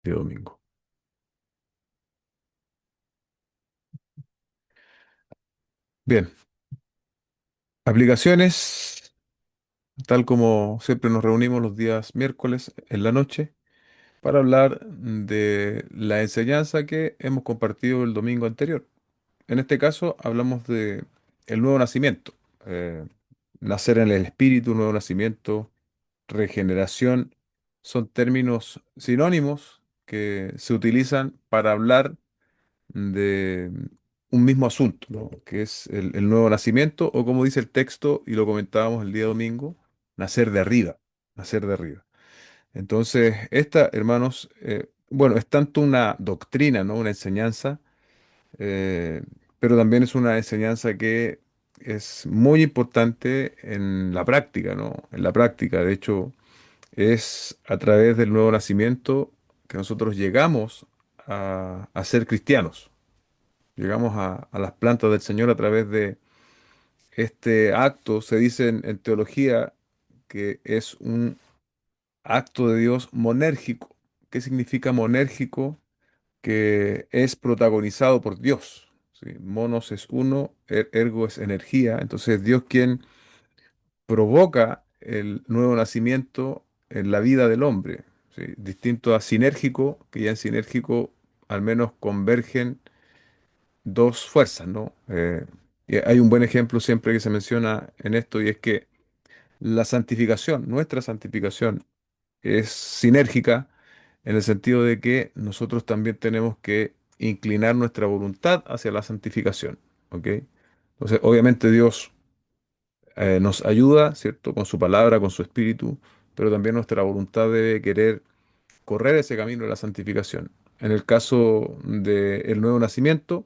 De domingo. Bien, aplicaciones, tal como siempre nos reunimos los días miércoles en la noche para hablar de la enseñanza que hemos compartido el domingo anterior. En este caso hablamos de el nuevo nacimiento, eh, nacer en el espíritu, nuevo nacimiento, regeneración, son términos sinónimos que se utilizan para hablar de un mismo asunto, ¿no? Que es el nuevo nacimiento, o como dice el texto, y lo comentábamos el día domingo, nacer de arriba, nacer de arriba. Entonces, esta, hermanos, bueno, es tanto una doctrina, ¿no? Una enseñanza, eh, pero también es una enseñanza que es muy importante en la práctica, ¿no? En la práctica, de hecho, es a través del nuevo nacimiento que nosotros llegamos a ser cristianos. Llegamos a las plantas del Señor a través de este acto. Se dice en teología que es un acto de Dios monérgico. ¿Qué significa monérgico? Que es protagonizado por Dios. ¿Sí? Monos es uno, ergo es energía. Entonces Dios quien provoca el nuevo nacimiento en la vida del hombre. ¿Sí? Distinto a sinérgico, que ya en sinérgico al menos convergen dos fuerzas, ¿no? Y hay un buen ejemplo siempre que se menciona en esto y es que la santificación, nuestra santificación, es sinérgica en el sentido de que nosotros también tenemos que inclinar nuestra voluntad hacia la santificación, ¿ok? Entonces, obviamente Dios nos ayuda, ¿cierto? Con su palabra, con su espíritu, pero también nuestra voluntad debe querer correr ese camino de la santificación. En el caso del nuevo nacimiento,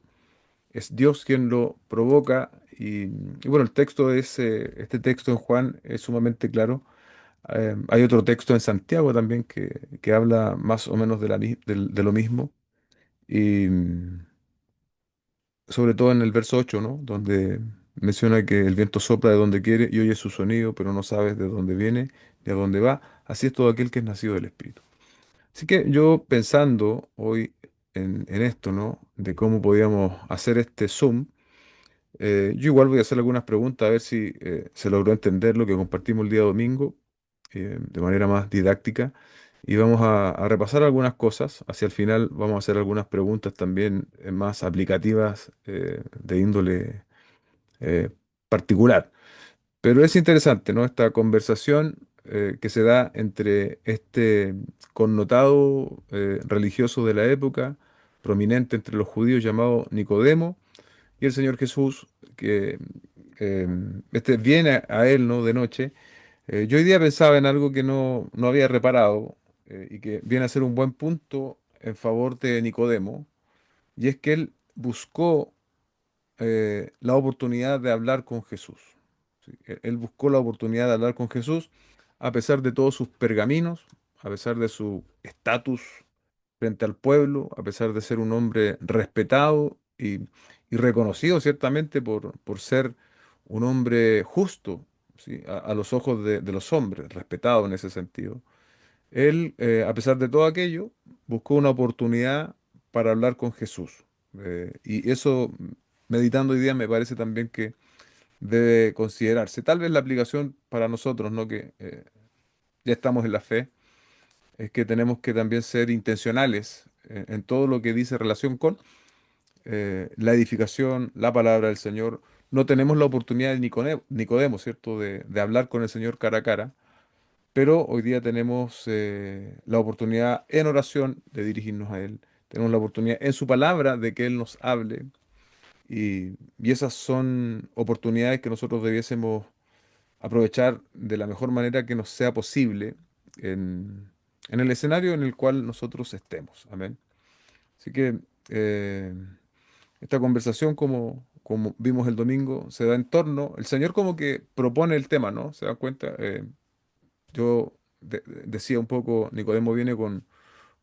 es Dios quien lo provoca y bueno, el texto es, este texto en Juan es sumamente claro. Hay otro texto en Santiago también que habla más o menos de lo mismo y sobre todo en el verso 8, ¿no? Donde menciona que el viento sopla de donde quiere y oye su sonido, pero no sabes de dónde viene ni a dónde va. Así es todo aquel que es nacido del Espíritu. Así que yo pensando hoy en esto, ¿no? De cómo podíamos hacer este Zoom. Yo igual voy a hacer algunas preguntas a ver si se logró entender lo que compartimos el día domingo de manera más didáctica y vamos a repasar algunas cosas. Hacia el final vamos a hacer algunas preguntas también más aplicativas de índole eh, particular. Pero es interesante, ¿no? Esta conversación que se da entre este connotado religioso de la época, prominente entre los judíos llamado Nicodemo, y el Señor Jesús, que eh, este viene a él, ¿no? De noche. Yo hoy día pensaba en algo que no había reparado y que viene a ser un buen punto en favor de Nicodemo, y es que él buscó la oportunidad de hablar con Jesús. ¿Sí? Él buscó la oportunidad de hablar con Jesús a pesar de todos sus pergaminos, a pesar de su estatus frente al pueblo, a pesar de ser un hombre respetado y reconocido ciertamente por ser un hombre justo, ¿sí? A los ojos de los hombres, respetado en ese sentido. Él, a pesar de todo aquello, buscó una oportunidad para hablar con Jesús. Y eso, meditando hoy día, me parece también que debe considerarse. Tal vez la aplicación para nosotros, ¿no? Que ya estamos en la fe, es que tenemos que también ser intencionales en todo lo que dice relación con la edificación, la palabra del Señor. No tenemos la oportunidad de Nicodemo, ¿cierto? De hablar con el Señor cara a cara, pero hoy día tenemos la oportunidad en oración de dirigirnos a Él. Tenemos la oportunidad en su palabra de que Él nos hable. Y esas son oportunidades que nosotros debiésemos aprovechar de la mejor manera que nos sea posible en, en el escenario en el cual nosotros estemos. Amén. Así que eh, esta conversación, como vimos el domingo, se da en torno, el Señor como que propone el tema, ¿no? ¿Se dan cuenta? Yo decía un poco, Nicodemo viene con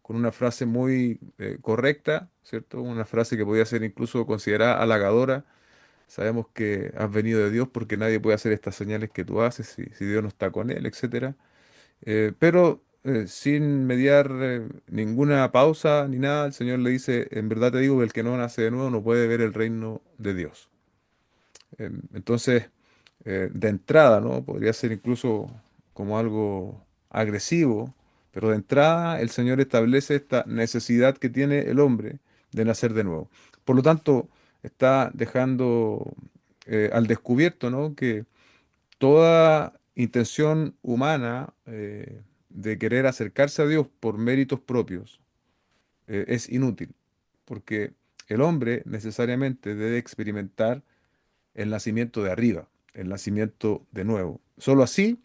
una frase muy correcta, ¿cierto? Una frase que podía ser incluso considerada halagadora. Sabemos que has venido de Dios porque nadie puede hacer estas señales que tú haces si Dios no está con él, etcétera. Pero sin mediar ninguna pausa ni nada, el Señor le dice, en verdad te digo que el que no nace de nuevo no puede ver el reino de Dios. Entonces, de entrada, ¿no? Podría ser incluso como algo agresivo, pero de entrada el Señor establece esta necesidad que tiene el hombre de nacer de nuevo. Por lo tanto, está dejando al descubierto, ¿no? Que toda intención humana de querer acercarse a Dios por méritos propios es inútil, porque el hombre necesariamente debe experimentar el nacimiento de arriba, el nacimiento de nuevo. Solo así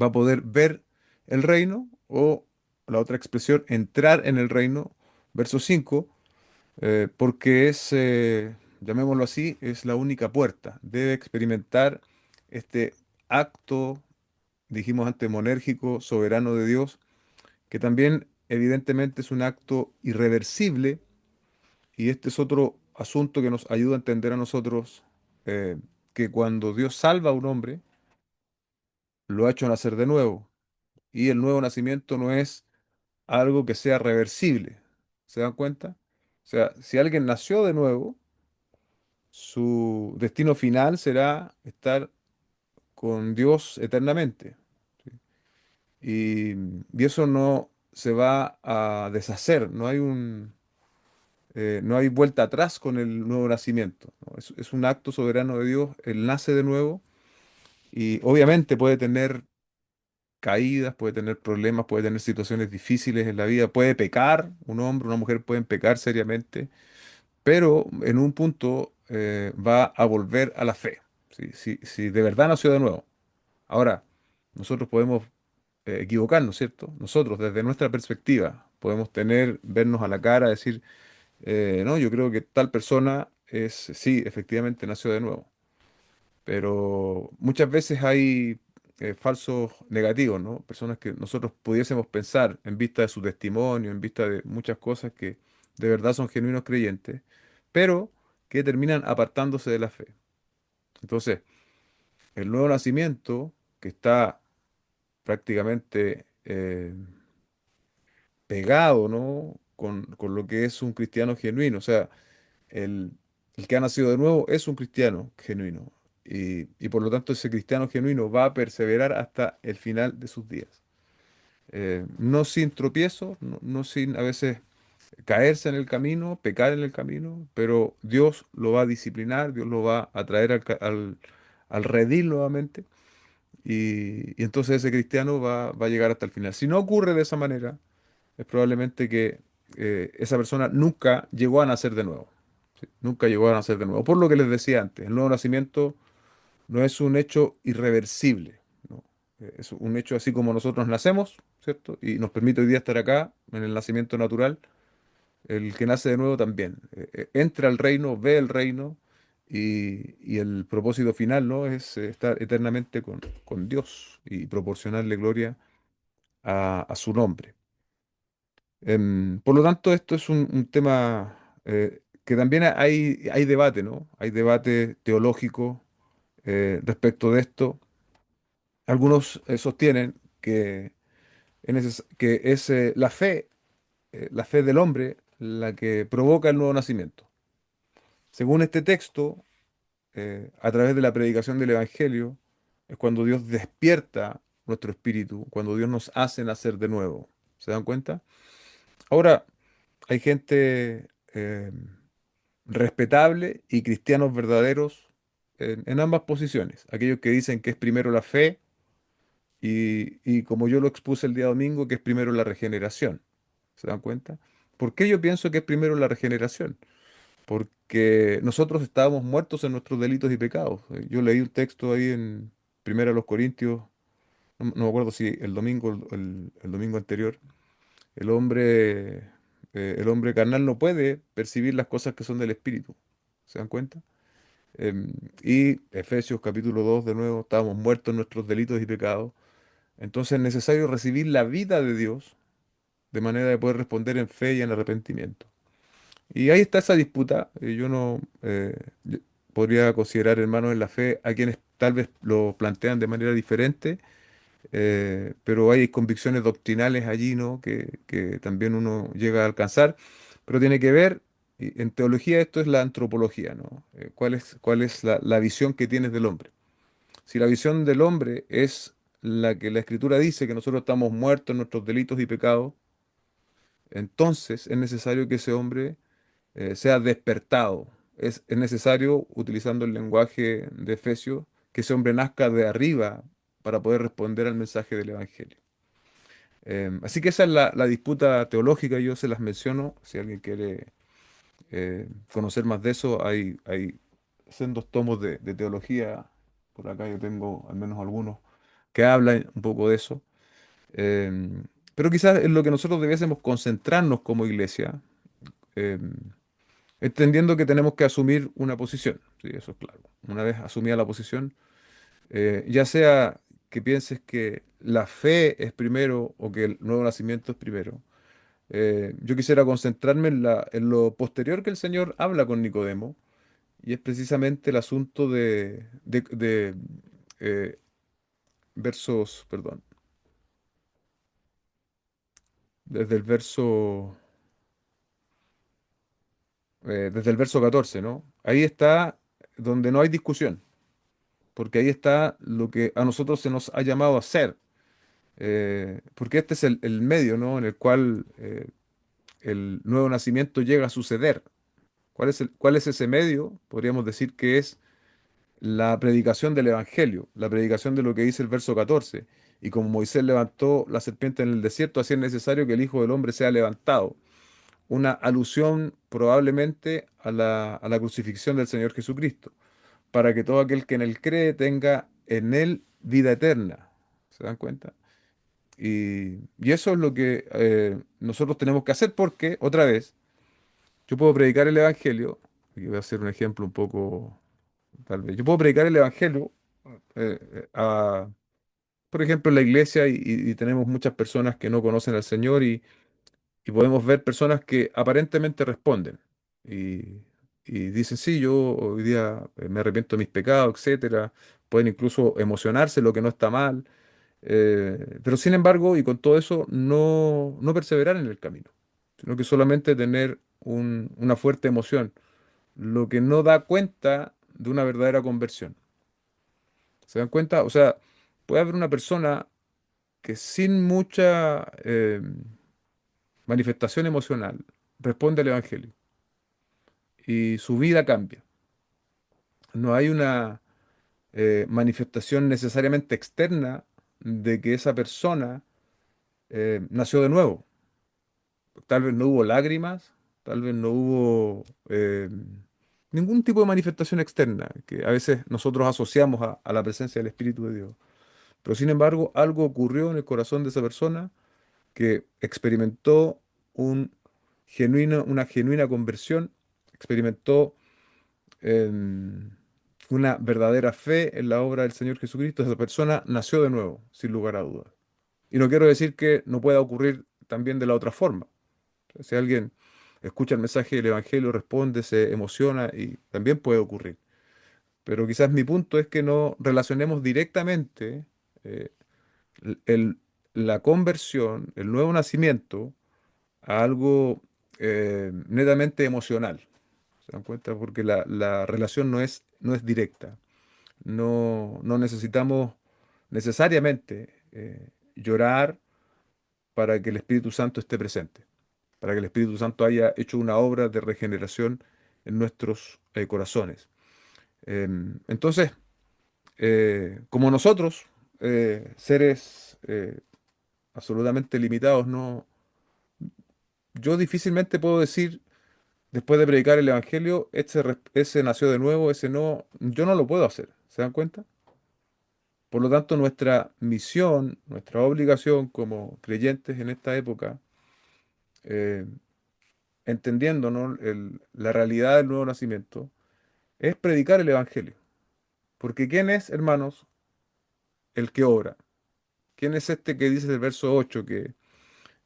va a poder ver el reino o la otra expresión, entrar en el reino, verso 5, porque es, llamémoslo así, es la única puerta. Debe experimentar este acto, dijimos antes, monérgico, soberano de Dios, que también evidentemente es un acto irreversible, y este es otro asunto que nos ayuda a entender a nosotros eh, que cuando Dios salva a un hombre, lo ha hecho nacer de nuevo. Y el nuevo nacimiento no es algo que sea reversible. ¿Se dan cuenta? O sea, si alguien nació de nuevo, su destino final será estar con Dios eternamente. ¿Sí? Y eso no se va a deshacer, no hay vuelta atrás con el nuevo nacimiento, ¿no? Es un acto soberano de Dios, Él nace de nuevo y obviamente puede tener caídas, puede tener problemas, puede tener situaciones difíciles en la vida, puede pecar, un hombre, una mujer pueden pecar seriamente, pero en un punto va a volver a la fe, si de verdad nació de nuevo. Ahora, nosotros podemos equivocarnos, ¿cierto? Nosotros, desde nuestra perspectiva, podemos vernos a la cara, decir, no, yo creo que tal persona sí, efectivamente nació de nuevo. Pero muchas veces hay falsos negativos, ¿no? Personas que nosotros pudiésemos pensar en vista de su testimonio, en vista de muchas cosas que de verdad son genuinos creyentes, pero que terminan apartándose de la fe. Entonces, el nuevo nacimiento, que está prácticamente pegado, ¿no? Con lo que es un cristiano genuino. O sea, el, el que ha nacido de nuevo es un cristiano genuino. Y por lo tanto ese cristiano genuino va a perseverar hasta el final de sus días. No sin tropiezo, no sin a veces caerse en el camino, pecar en el camino, pero Dios lo va a disciplinar, Dios lo va a traer al redil nuevamente. Y entonces ese cristiano va a llegar hasta el final. Si no ocurre de esa manera, es probablemente que esa persona nunca llegó a nacer de nuevo. ¿Sí? Nunca llegó a nacer de nuevo. Por lo que les decía antes, el nuevo nacimiento no es un hecho irreversible, ¿no? Es un hecho así como nosotros nacemos, ¿cierto? Y nos permite hoy día estar acá en el nacimiento natural. El que nace de nuevo también. Entra al reino, ve el reino y el propósito final, ¿no? Es estar eternamente con Dios y proporcionarle gloria a su nombre. Por lo tanto, esto es un tema que también hay debate, ¿no? Hay debate teológico respecto de esto. Algunos sostienen que es la fe del hombre, la que provoca el nuevo nacimiento. Según este texto, a través de la predicación del Evangelio, es cuando Dios despierta nuestro espíritu, cuando Dios nos hace nacer de nuevo. ¿Se dan cuenta? Ahora, hay gente respetable y cristianos verdaderos en ambas posiciones. Aquellos que dicen que es primero la fe y como yo lo expuse el día domingo, que es primero la regeneración. ¿Se dan cuenta? ¿Por qué yo pienso que es primero la regeneración? Porque nosotros estábamos muertos en nuestros delitos y pecados. Yo leí un texto ahí en Primera de los Corintios, no me acuerdo si el domingo o el domingo anterior. El hombre carnal no puede percibir las cosas que son del espíritu. ¿Se dan cuenta? Y Efesios capítulo 2 de nuevo, estábamos muertos en nuestros delitos y pecados. Entonces es necesario recibir la vida de Dios de manera de poder responder en fe y en arrepentimiento. Y ahí está esa disputa. Yo no yo podría considerar hermanos en la fe a quienes tal vez lo plantean de manera diferente, pero hay convicciones doctrinales allí, ¿no? Que también uno llega a alcanzar, pero tiene que ver, y en teología esto es la antropología, ¿no? Cuál es la visión que tienes del hombre? Si la visión del hombre es la que la Escritura dice, que nosotros estamos muertos en nuestros delitos y pecados, entonces es necesario que ese hombre sea despertado. Es necesario, utilizando el lenguaje de Efesios, que ese hombre nazca de arriba para poder responder al mensaje del Evangelio. Así que esa es la disputa teológica, yo se las menciono. Si alguien quiere conocer más de eso, hay sendos tomos de teología. Por acá yo tengo al menos algunos que hablan un poco de eso. Pero quizás en lo que nosotros debiésemos concentrarnos como iglesia, em, entendiendo que tenemos que asumir una posición, sí, eso es claro. Una vez asumida la posición, ya sea que pienses que la fe es primero o que el nuevo nacimiento es primero, yo quisiera concentrarme en lo posterior que el Señor habla con Nicodemo, y es precisamente el asunto eh, versos, perdón, desde el desde el verso 14, ¿no? Ahí está donde no hay discusión, porque ahí está lo que a nosotros se nos ha llamado a hacer, porque este es el medio, ¿no? En el cual el nuevo nacimiento llega a suceder. Cuál es ese medio? Podríamos decir que es la predicación del Evangelio, la predicación de lo que dice el verso 14. Y como Moisés levantó la serpiente en el desierto, así es necesario que el Hijo del Hombre sea levantado. Una alusión probablemente a la crucifixión del Señor Jesucristo, para que todo aquel que en él cree tenga en él vida eterna. ¿Se dan cuenta? Y eso es lo que nosotros tenemos que hacer porque, otra vez, yo puedo predicar el Evangelio, y voy a hacer un ejemplo un poco, tal vez, yo puedo predicar el Evangelio, por ejemplo, en la iglesia y tenemos muchas personas que no conocen al Señor y podemos ver personas que aparentemente responden y, y dicen, sí, yo hoy día me arrepiento de mis pecados, etcétera. Pueden incluso emocionarse, lo que no está mal, pero sin embargo, y con todo eso, no perseverar en el camino, sino que solamente tener una fuerte emoción, lo que no da cuenta de una verdadera conversión. ¿Se dan cuenta? O sea, puede haber una persona que sin mucha manifestación emocional responde al Evangelio y su vida cambia. No hay una manifestación necesariamente externa de que esa persona nació de nuevo. Tal vez no hubo lágrimas, tal vez no hubo ningún tipo de manifestación externa que a veces nosotros asociamos a la presencia del Espíritu de Dios. Pero sin embargo, algo ocurrió en el corazón de esa persona que experimentó una genuina conversión, experimentó em, una verdadera fe en la obra del Señor Jesucristo. Esa persona nació de nuevo, sin lugar a dudas. Y no quiero decir que no pueda ocurrir también de la otra forma. Si alguien escucha el mensaje del Evangelio, responde, se emociona y también puede ocurrir. Pero quizás mi punto es que no relacionemos directamente eh, el- el- la conversión, el nuevo nacimiento, a algo netamente emocional. ¿Se dan cuenta? Porque la relación no es directa. No necesitamos necesariamente llorar para que el Espíritu Santo esté presente, para que el Espíritu Santo haya hecho una obra de regeneración en nuestros corazones. Entonces, como nosotros, seres absolutamente limitados, yo difícilmente puedo decir, después de predicar el Evangelio, ese nació de nuevo, ese no, yo no lo puedo hacer. ¿Se dan cuenta? Por lo tanto, nuestra misión, nuestra obligación como creyentes en esta época, eh, entendiendo, ¿no?, la realidad del nuevo nacimiento, es predicar el Evangelio. Porque ¿quién es, hermanos, el que obra? ¿Quién es este que dice el verso 8 que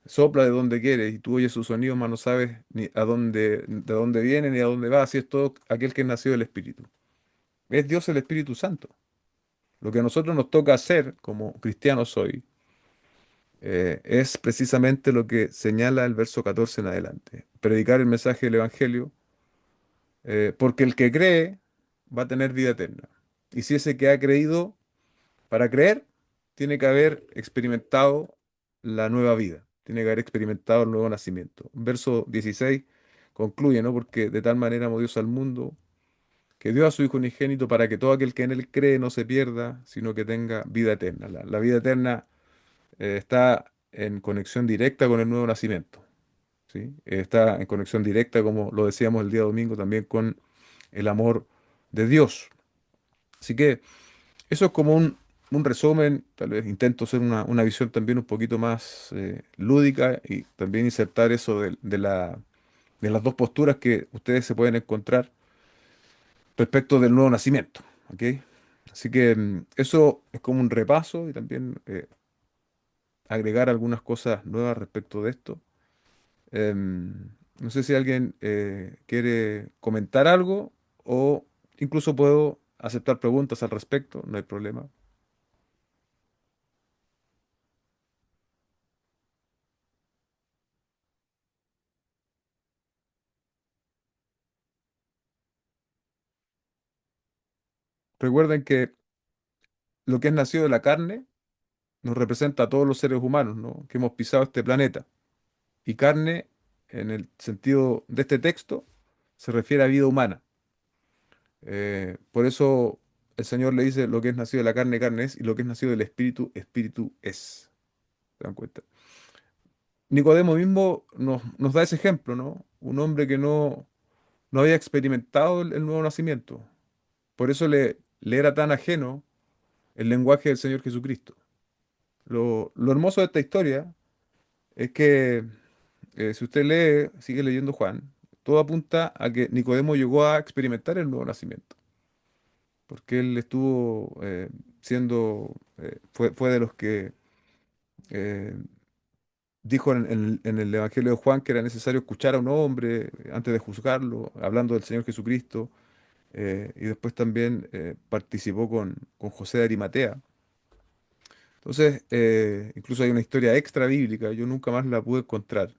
sopla de donde quiere y tú oyes su sonido, mas no sabes ni de dónde viene ni a dónde va? Así es todo aquel que es nacido del Espíritu. Es Dios el Espíritu Santo. Lo que a nosotros nos toca hacer como cristianos hoy es precisamente lo que señala el verso 14 en adelante. Predicar el mensaje del Evangelio, porque el que cree va a tener vida eterna. Y si ese que ha creído, para creer, tiene que haber experimentado la nueva vida, tiene que haber experimentado el nuevo nacimiento. Verso 16 concluye, ¿no? Porque de tal manera amó Dios al mundo, que dio a su Hijo unigénito para que todo aquel que en él cree no se pierda, sino que tenga vida eterna. La vida eterna está en conexión directa con el nuevo nacimiento, ¿sí? Está en conexión directa, como lo decíamos el día domingo, también con el amor de Dios. Así que eso es como un resumen, tal vez intento hacer una visión también un poquito más lúdica y también insertar eso de las dos posturas que ustedes se pueden encontrar respecto del nuevo nacimiento, ¿ok? Así que eso es como un repaso y también agregar algunas cosas nuevas respecto de esto. No sé si alguien quiere comentar algo o incluso puedo aceptar preguntas al respecto, no hay problema. Recuerden que lo que es nacido de la carne nos representa a todos los seres humanos, ¿no? Que hemos pisado este planeta. Y carne, en el sentido de este texto, se refiere a vida humana. Por eso el Señor le dice, lo que es nacido de la carne, carne es, y lo que es nacido del espíritu, espíritu es. ¿Se dan cuenta? Nicodemo mismo nos da ese ejemplo, ¿no? Un hombre que no había experimentado el nuevo nacimiento. Por eso le era tan ajeno el lenguaje del Señor Jesucristo. Lo hermoso de esta historia es que si usted lee, sigue leyendo Juan, todo apunta a que Nicodemo llegó a experimentar el nuevo nacimiento, porque él estuvo fue de los que eh, dijo en el Evangelio de Juan que era necesario escuchar a un hombre antes de juzgarlo, hablando del Señor Jesucristo, y después también participó con José de Arimatea. Entonces, incluso hay una historia extra bíblica, yo nunca más la pude encontrar,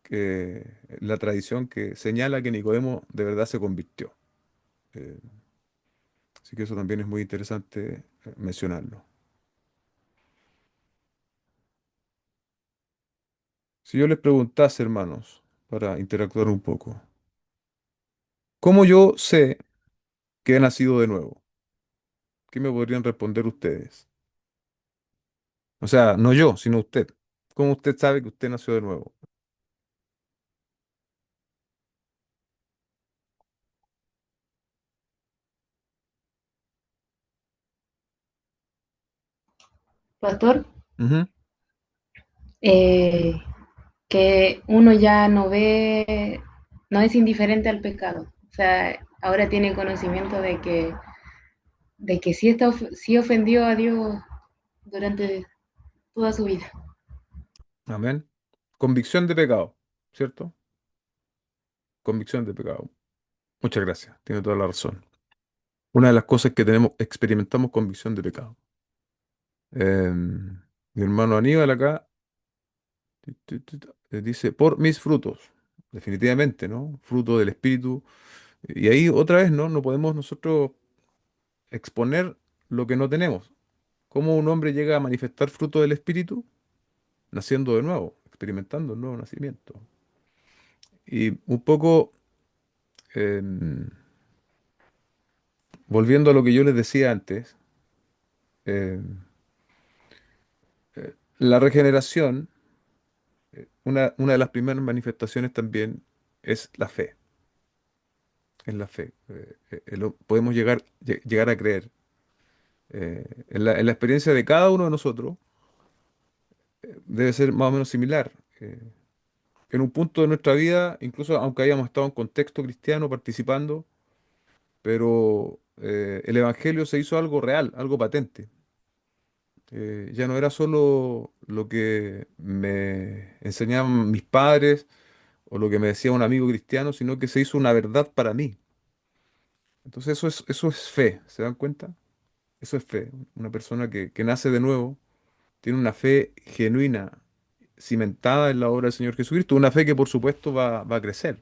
que la tradición que señala que Nicodemo de verdad se convirtió. Eh, Así que eso también es muy interesante mencionarlo. Si yo les preguntase, hermanos, para interactuar un poco, ¿cómo yo sé que he nacido de nuevo? ¿Qué me podrían responder ustedes? O sea, no yo, sino usted. ¿Cómo usted sabe que usted nació de nuevo? Pastor, Ujú. eh, que uno ya no ve, no es indiferente al pecado. O sea, ahora tiene conocimiento de que sí, sí ofendió a Dios durante toda su vida. Amén. Convicción de pecado, ¿cierto? Convicción de pecado. Muchas gracias, tiene toda la razón. Una de las cosas que tenemos, experimentamos convicción de pecado. Mi hermano Aníbal acá dice, por mis frutos, definitivamente, ¿no? Fruto del Espíritu. Y ahí otra vez, ¿no? No podemos nosotros exponer lo que no tenemos. ¿Cómo un hombre llega a manifestar fruto del Espíritu? Naciendo de nuevo, experimentando el nuevo nacimiento. Y un poco, em, volviendo a lo que yo les decía antes, em, la regeneración, una de las primeras manifestaciones también es la fe. Es la fe. Podemos llegar a creer. En la experiencia de cada uno de nosotros debe ser más o menos similar. En un punto de nuestra vida, incluso aunque hayamos estado en contexto cristiano participando, pero el Evangelio se hizo algo real, algo patente. Ya no era solo lo que me enseñaban mis padres o lo que me decía un amigo cristiano, sino que se hizo una verdad para mí. Entonces eso es fe, ¿se dan cuenta? Eso es fe. Una persona que nace de nuevo tiene una fe genuina, cimentada en la obra del Señor Jesucristo, una fe que por supuesto va a crecer.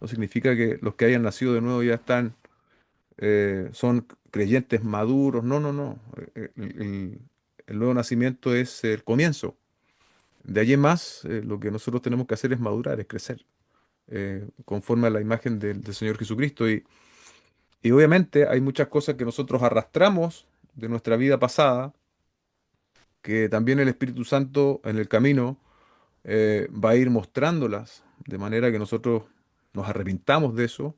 No significa que los que hayan nacido de nuevo ya están, son creyentes maduros. No, no, no. El nuevo nacimiento es el comienzo. De allí en más, lo que nosotros tenemos que hacer es madurar, es crecer, conforme a la imagen del Señor Jesucristo. Y obviamente hay muchas cosas que nosotros arrastramos de nuestra vida pasada, que también el Espíritu Santo en el camino va a ir mostrándolas, de manera que nosotros nos arrepintamos de eso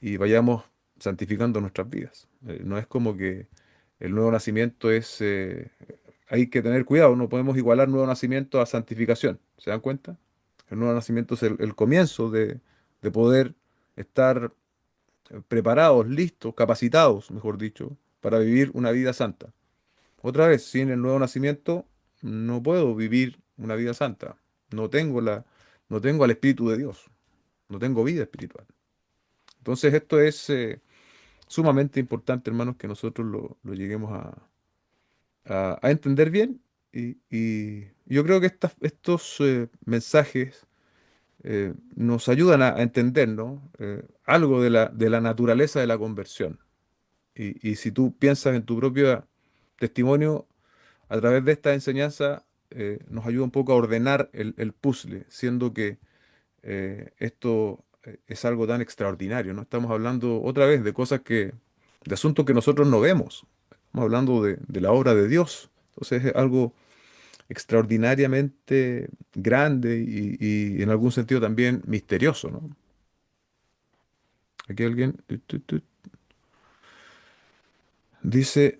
y vayamos santificando nuestras vidas. No es como que el nuevo nacimiento es... hay que tener cuidado, no podemos igualar nuevo nacimiento a santificación. ¿Se dan cuenta? El nuevo nacimiento es el comienzo de poder estar preparados, listos, capacitados, mejor dicho, para vivir una vida santa. Otra vez, sin el nuevo nacimiento no puedo vivir una vida santa. No tengo no tengo al Espíritu de Dios, no tengo vida espiritual. Entonces esto es sumamente importante, hermanos, que nosotros lo lleguemos a entender bien. Y yo creo que estos mensajes nos ayudan a entender, ¿no? Algo de de la naturaleza de la conversión. Y si tú piensas en tu propio testimonio, a través de esta enseñanza nos ayuda un poco a ordenar el puzzle, siendo que esto es algo tan extraordinario, ¿no? Estamos hablando otra vez de cosas de asuntos que nosotros no vemos. Estamos hablando de la obra de Dios. Entonces es algo extraordinariamente grande y en algún sentido también misterioso, ¿no? Aquí alguien dice,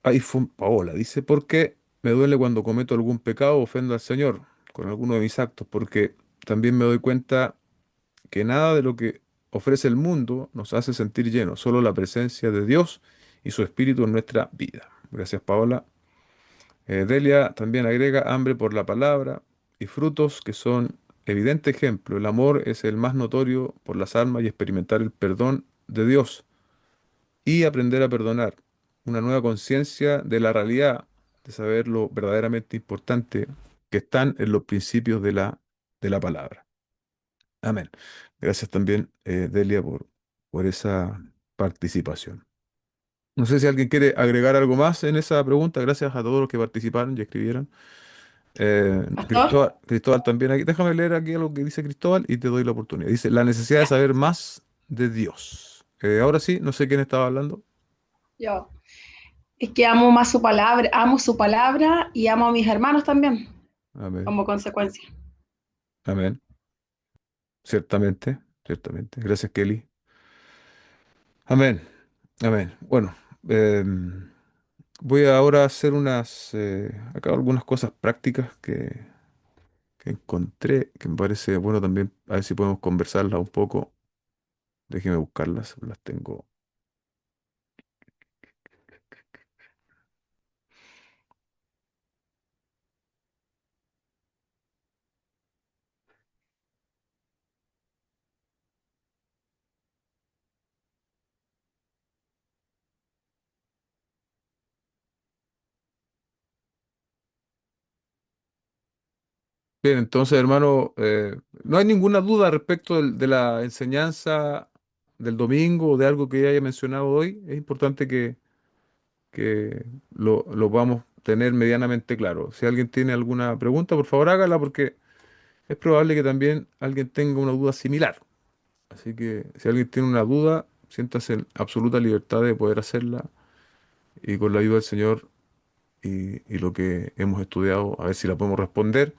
iPhone Paola, dice, ¿por qué me duele cuando cometo algún pecado o ofendo al Señor con alguno de mis actos? Porque también me doy cuenta que nada de lo que ofrece el mundo nos hace sentir llenos, solo la presencia de Dios y su Espíritu en nuestra vida. Gracias, Paola. Delia también agrega hambre por la palabra y frutos que son evidente ejemplo. El amor es el más notorio por las almas y experimentar el perdón de Dios y aprender a perdonar. Una nueva conciencia de la realidad, de saber lo verdaderamente importante que están en los principios de de la palabra. Amén. Gracias también, Delia, por esa participación. No sé si alguien quiere agregar algo más en esa pregunta. Gracias a todos los que participaron y escribieron. Pastor, Cristóbal también aquí. Déjame leer aquí algo que dice Cristóbal y te doy la oportunidad. Dice, la necesidad de ya, saber más de Dios. Ahora sí, no sé quién estaba hablando. yo. Es que amo más su palabra, amo su palabra y amo a mis hermanos también, Amén. como consecuencia. Amén. Ciertamente, ciertamente. Gracias, Kelly. Amén. Amén. Bueno, voy ahora a hacer acá algunas cosas prácticas que encontré, que me parece bueno también, a ver si podemos conversarlas un poco. Déjeme buscarlas, las tengo. Bien, entonces, hermano, no hay ninguna duda respecto de la enseñanza del domingo o de algo que haya mencionado hoy. Es importante que lo podamos tener medianamente claro. Si alguien tiene alguna pregunta, por favor hágala porque es probable que también alguien tenga una duda similar. Así que si alguien tiene una duda, siéntase en absoluta libertad de poder hacerla y con la ayuda del Señor y lo que hemos estudiado, a ver si la podemos responder.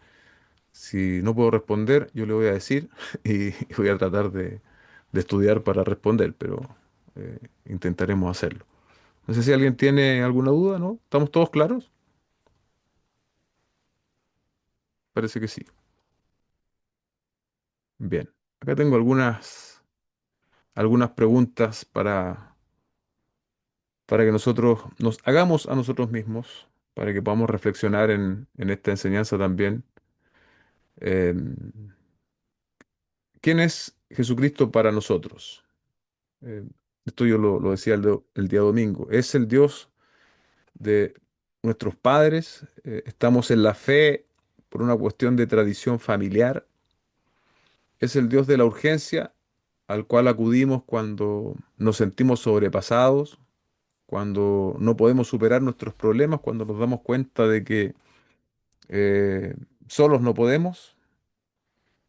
Si no puedo responder, yo le voy a decir y voy a tratar de estudiar para responder, pero intentaremos hacerlo. No sé si alguien tiene alguna duda, ¿no? ¿Estamos todos claros? Parece que sí. Bien. Acá tengo algunas preguntas para que nosotros nos hagamos a nosotros mismos, para que podamos reflexionar en esta enseñanza también. Em, ¿Quién es Jesucristo para nosotros? Eh, Esto yo lo decía el día domingo. Es el Dios de nuestros padres, estamos en la fe por una cuestión de tradición familiar. Es el Dios de la urgencia al cual acudimos cuando nos sentimos sobrepasados, cuando no podemos superar nuestros problemas, cuando nos damos cuenta de que eh, solos no podemos.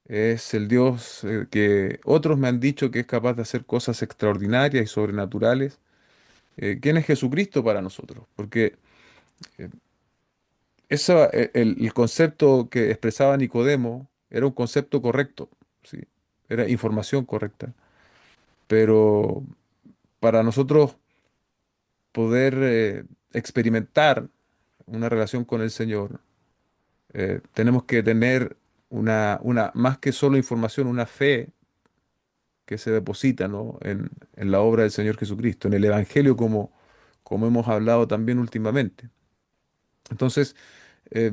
Es el Dios que otros me han dicho que es capaz de hacer cosas extraordinarias y sobrenaturales. ¿Quién es Jesucristo para nosotros? Porque eh, el concepto que expresaba Nicodemo era un concepto correcto, ¿sí? Era información correcta. Pero para nosotros poder experimentar una relación con el Señor, tenemos que tener más que solo información, una fe que se deposita, ¿no? en la obra del Señor Jesucristo, en el Evangelio como hemos hablado también últimamente. Entonces, eh,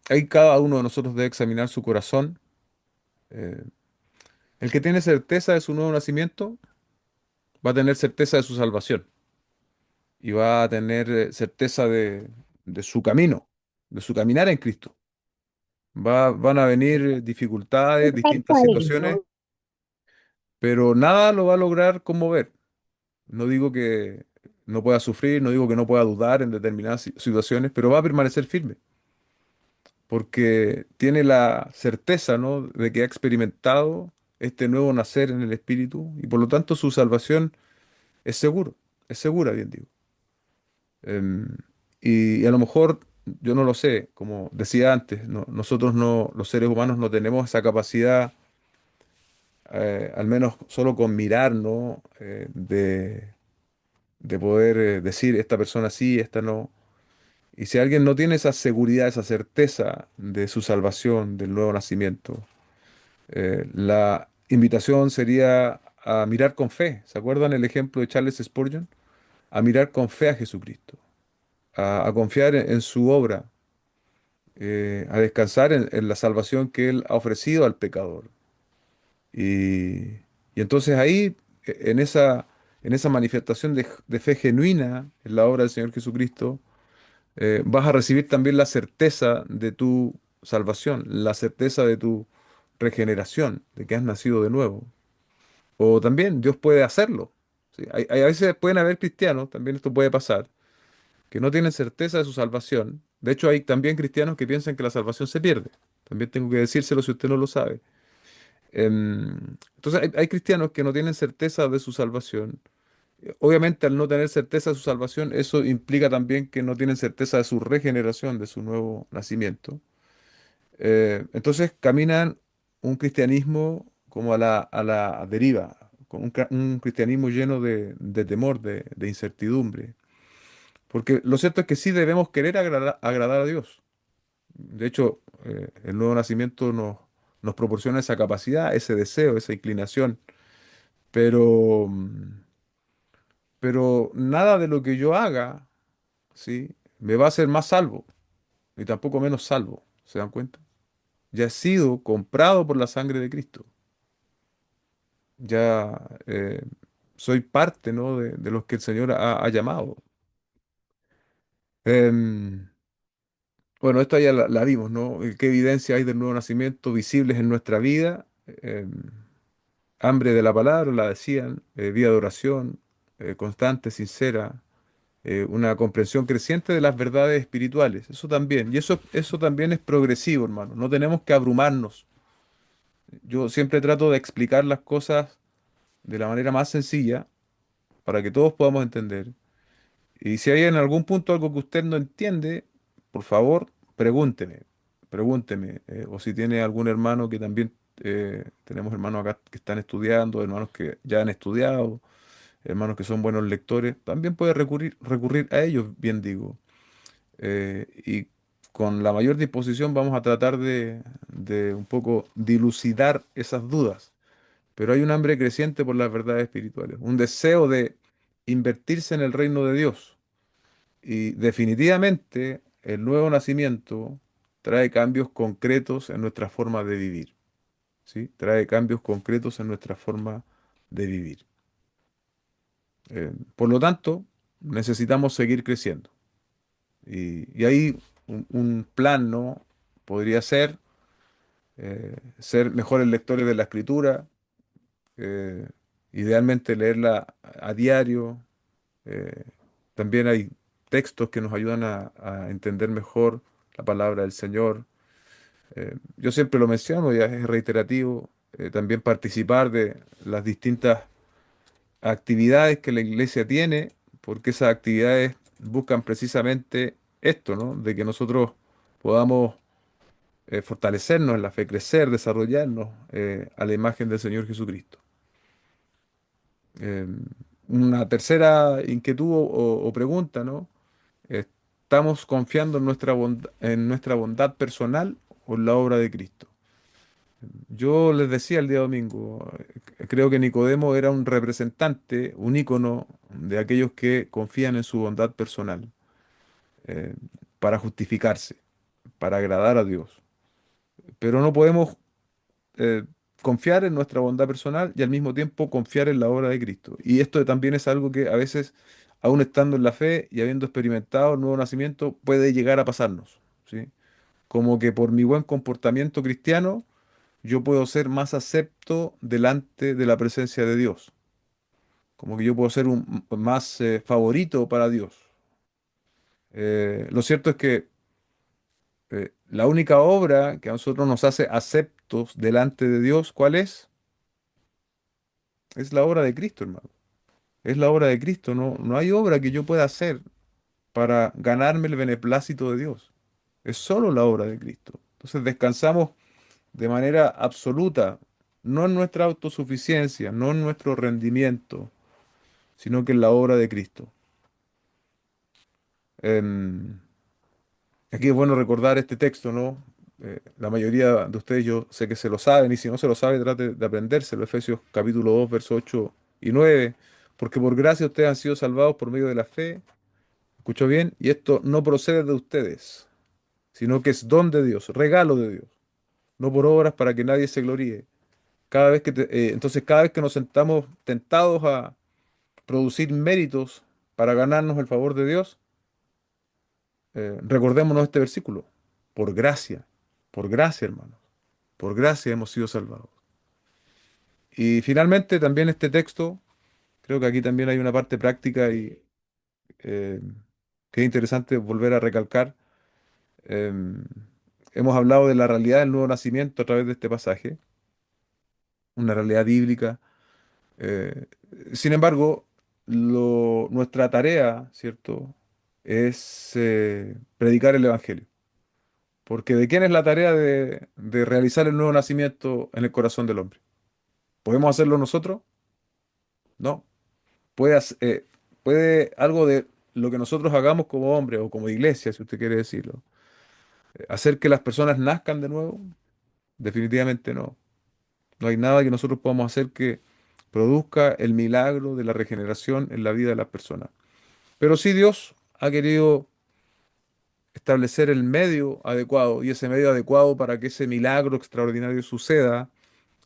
ahí cada uno de nosotros debe examinar su corazón. Eh, el que tiene certeza de su nuevo nacimiento va a tener certeza de su salvación y va a tener certeza de su camino, de su caminar en Cristo. Van a venir dificultades, distintas situaciones, pero nada lo va a lograr conmover. No digo que no pueda sufrir, no digo que no pueda dudar en determinadas situaciones, pero va a permanecer firme, porque tiene la certeza, ¿no? de que ha experimentado este nuevo nacer en el Espíritu y por lo tanto su salvación es seguro, es segura, bien digo. Em, y a lo mejor, yo no lo sé, como decía antes, nosotros no, los seres humanos no tenemos esa capacidad, al menos solo con mirar, ¿no? De poder decir esta persona sí, esta no. Y si alguien no tiene esa seguridad, esa certeza de su salvación, del nuevo nacimiento, la invitación sería a mirar con fe. ¿Se acuerdan el ejemplo de Charles Spurgeon? A mirar con fe a Jesucristo, a confiar en su obra, a descansar en la salvación que Él ha ofrecido al pecador. Y, y entonces ahí, en esa manifestación de fe genuina en la obra del Señor Jesucristo, vas a recibir también la certeza de tu salvación, la certeza de tu regeneración, de que has nacido de nuevo. O también Dios puede hacerlo. ¿Sí? A veces pueden haber cristianos, también esto puede pasar, que no tienen certeza de su salvación. De hecho, hay también cristianos que piensan que la salvación se pierde. También tengo que decírselo si usted no lo sabe. Entonces, hay cristianos que no tienen certeza de su salvación. Obviamente, al no tener certeza de su salvación, eso implica también que no tienen certeza de su regeneración, de su nuevo nacimiento. Entonces, caminan un cristianismo como a la deriva, con un cristianismo lleno de temor, de incertidumbre. Porque lo cierto es que sí debemos querer agradar a Dios. De hecho, el nuevo nacimiento nos proporciona esa capacidad, ese deseo, esa inclinación. Pero, pero nada de lo que yo haga, ¿sí? me va a hacer más salvo, ni tampoco menos salvo. ¿Se dan cuenta? Ya he sido comprado por la sangre de Cristo. Ya soy parte, ¿no? de los que el Señor ha llamado. Em, bueno, esta ya la vimos, ¿no? ¿Qué evidencia hay del nuevo nacimiento visibles en nuestra vida? Hambre de la palabra, la decían, vida de oración, constante, sincera, una comprensión creciente de las verdades espirituales. Eso también, y eso también es progresivo, hermano. No tenemos que abrumarnos. Yo siempre trato de explicar las cosas de la manera más sencilla para que todos podamos entender. Y si hay en algún punto algo que usted no entiende, por favor, pregúnteme. O si tiene algún hermano que también, tenemos hermanos acá que están estudiando, hermanos que ya han estudiado, hermanos que son buenos lectores, también puede recurrir a ellos, bien digo. Y con la mayor disposición vamos a tratar de un poco dilucidar esas dudas. Pero hay un hambre creciente por las verdades espirituales, un deseo de invertirse en el reino de Dios. Y definitivamente el nuevo nacimiento trae cambios concretos en nuestra forma de vivir, ¿sí? Trae cambios concretos en nuestra forma de vivir. Por lo tanto, necesitamos seguir creciendo. Y ahí un plan, ¿no? Podría ser mejores lectores de la escritura, eh, idealmente leerla a diario. eh, También hay textos que nos ayudan a entender mejor la palabra del Señor. Yo siempre lo menciono, ya es reiterativo, también participar de las distintas actividades que la iglesia tiene, porque esas actividades buscan precisamente esto, ¿no? De que nosotros podamos fortalecernos en la fe, crecer, desarrollarnos a la imagen del Señor Jesucristo. Eh, una tercera inquietud o pregunta, ¿no? ¿Estamos confiando en nuestra bondad personal o en la obra de Cristo? Yo les decía el día domingo, creo que Nicodemo era un representante, un ícono de aquellos que confían en su bondad personal, eh, para justificarse, para agradar a Dios. Pero no podemos eh, confiar en nuestra bondad personal y al mismo tiempo confiar en la obra de Cristo. Y esto también es algo que a veces, aún estando en la fe y habiendo experimentado el nuevo nacimiento, puede llegar a pasarnos, ¿sí? Como que por mi buen comportamiento cristiano, yo puedo ser más acepto delante de la presencia de Dios. Como que yo puedo ser un más favorito para Dios. Lo cierto es que la única obra que a nosotros nos hace aceptos delante de Dios, ¿cuál es? Es la obra de Cristo, hermano. Es la obra de Cristo. No, no hay obra que yo pueda hacer para ganarme el beneplácito de Dios. Es solo la obra de Cristo. Entonces descansamos de manera absoluta, no en nuestra autosuficiencia, no en nuestro rendimiento, sino que en la obra de Cristo. Em, Aquí es bueno recordar este texto, ¿no? La mayoría de ustedes yo sé que se lo saben, y si no se lo sabe, trate de aprendérselo. Efesios capítulo 2, versos 8 y 9. Porque por gracia ustedes han sido salvados por medio de la fe. ¿Escuchó bien? Y esto no procede de ustedes, sino que es don de Dios, regalo de Dios, no por obras para que nadie se gloríe. Entonces, cada vez que nos sentamos tentados a producir méritos para ganarnos el favor de Dios, recordémonos este versículo. Por gracia, hermanos, por gracia hemos sido salvados. Y finalmente, también este texto, creo que aquí también hay una parte práctica y eh, que es interesante volver a recalcar. Em, Hemos hablado de la realidad del nuevo nacimiento a través de este pasaje, una realidad bíblica. Eh, Sin embargo, nuestra tarea, ¿cierto?, es predicar el Evangelio. Porque ¿de quién es la tarea de realizar el nuevo nacimiento en el corazón del hombre? ¿Podemos hacerlo nosotros? No. ¿Puede algo de lo que nosotros hagamos como hombre o como iglesia, si usted quiere decirlo, hacer que las personas nazcan de nuevo? Definitivamente no. No hay nada que nosotros podamos hacer que produzca el milagro de la regeneración en la vida de las personas. Pero sí Dios ha querido establecer el medio adecuado, y ese medio adecuado para que ese milagro extraordinario suceda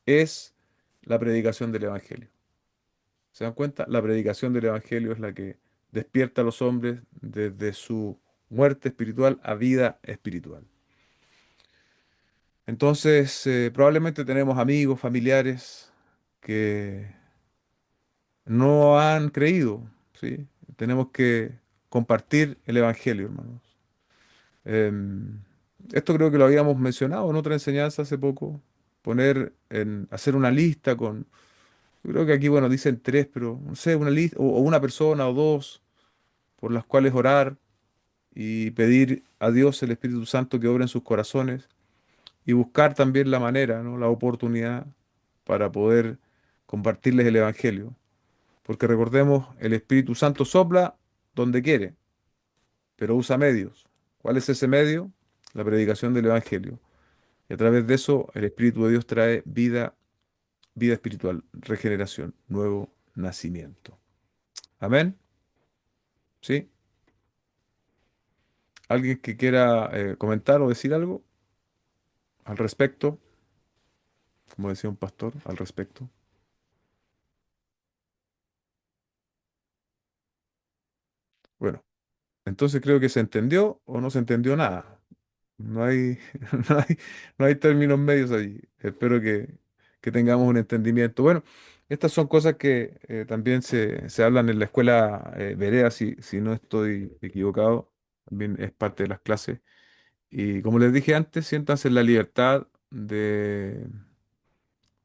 es la predicación del Evangelio. ¿Se dan cuenta? La predicación del Evangelio es la que despierta a los hombres desde su muerte espiritual a vida espiritual. Entonces, probablemente tenemos amigos, familiares que no han creído, ¿sí? Tenemos que compartir el Evangelio, hermanos. Em, Esto creo que lo habíamos mencionado en otra enseñanza hace poco, hacer una lista con, yo creo que aquí, bueno, dicen tres, pero no sé, una lista, o una persona o dos, por las cuales orar y pedir a Dios, el Espíritu Santo, que obre en sus corazones y buscar también la manera, ¿no? La oportunidad para poder compartirles el Evangelio. Porque recordemos, el Espíritu Santo sopla donde quiere, pero usa medios. ¿Cuál es ese medio? La predicación del Evangelio. Y a través de eso, el Espíritu de Dios trae vida, vida espiritual, regeneración, nuevo nacimiento. Amén. ¿Sí? ¿Alguien que quiera comentar o decir algo al respecto? Como decía un pastor, al respecto. Bueno. Entonces creo que se entendió o no se entendió nada. No hay, no hay, no hay términos medios allí. Espero que tengamos un entendimiento. Bueno, estas son cosas que también se hablan en la escuela Berea, si no estoy equivocado. También es parte de las clases. Y como les dije antes, siéntanse en la libertad de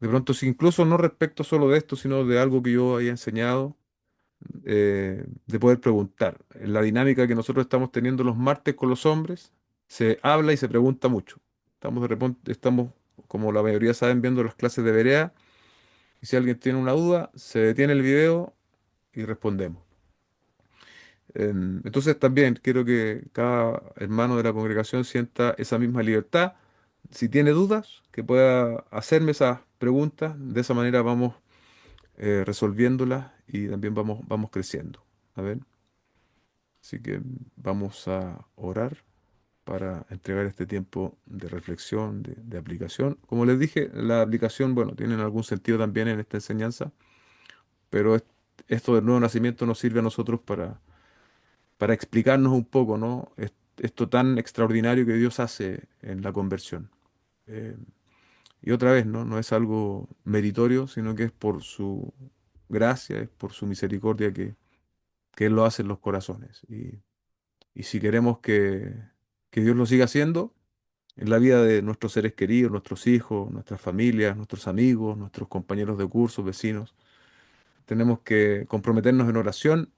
pronto, si incluso no respecto solo de esto, sino de algo que yo haya enseñado de poder preguntar. En la dinámica que nosotros estamos teniendo los martes con los hombres, se habla y se pregunta mucho. Estamos de repente, estamos, como la mayoría saben, viendo las clases de Berea, y si alguien tiene una duda, se detiene el video y respondemos. Entonces también quiero que cada hermano de la congregación sienta esa misma libertad. Si tiene dudas, que pueda hacerme esas preguntas. De esa manera vamos resolviéndolas y también vamos creciendo. A ver. Así que vamos a orar para entregar este tiempo de reflexión, de aplicación. Como les dije, la aplicación, bueno, tiene algún sentido también en esta enseñanza, pero esto del nuevo nacimiento nos sirve a nosotros para explicarnos un poco, ¿no? Esto tan extraordinario que Dios hace en la conversión. Eh, y otra vez, ¿no? No es algo meritorio, sino que es por su gracia, es por su misericordia que Él lo hace en los corazones. Y si queremos que Dios lo siga haciendo en la vida de nuestros seres queridos, nuestros hijos, nuestras familias, nuestros amigos, nuestros compañeros de curso, vecinos, tenemos que comprometernos en oración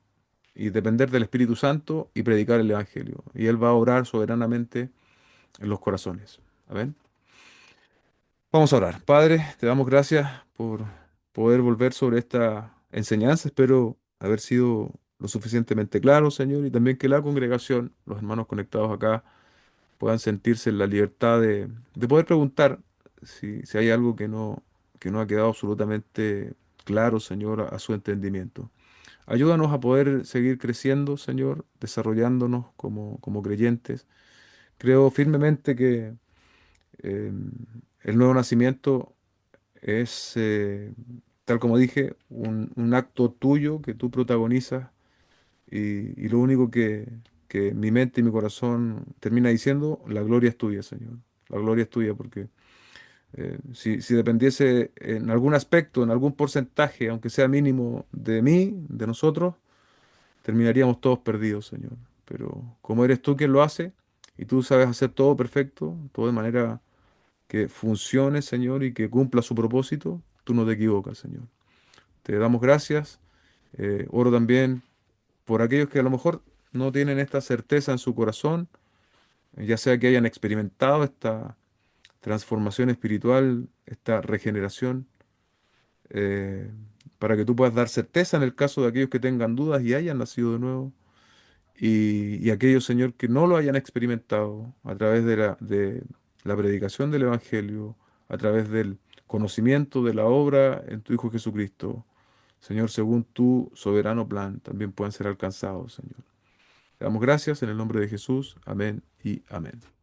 y depender del Espíritu Santo y predicar el Evangelio. Y Él va a obrar soberanamente en los corazones. Amén. Vamos a orar. Padre, te damos gracias por poder volver sobre esta enseñanza. Espero haber sido lo suficientemente claro, Señor, y también que la congregación, los hermanos conectados acá, puedan sentirse en la libertad de poder preguntar si hay algo que no ha quedado absolutamente claro, Señor, a su entendimiento. Ayúdanos a poder seguir creciendo, Señor, desarrollándonos como creyentes. Creo firmemente que eh, el nuevo nacimiento es, tal como dije, un acto tuyo que tú protagonizas y lo único que mi mente y mi corazón termina diciendo, la gloria es tuya, Señor. La gloria es tuya porque si dependiese en algún aspecto, en algún porcentaje, aunque sea mínimo, de mí, de nosotros, terminaríamos todos perdidos, Señor. Pero como eres tú quien lo hace y tú sabes hacer todo perfecto, todo de manera que funcione, Señor, y que cumpla su propósito, tú no te equivocas, Señor. Te damos gracias. Oro también por aquellos que a lo mejor no tienen esta certeza en su corazón, ya sea que hayan experimentado esta transformación espiritual, esta regeneración, eh, para que tú puedas dar certeza en el caso de aquellos que tengan dudas y hayan nacido de nuevo, y aquellos, Señor, que no lo hayan experimentado a través de la predicación del Evangelio, a través del conocimiento de la obra en tu Hijo Jesucristo. Señor, según tu soberano plan, también puedan ser alcanzados, Señor. Te damos gracias en el nombre de Jesús. Amén y amén.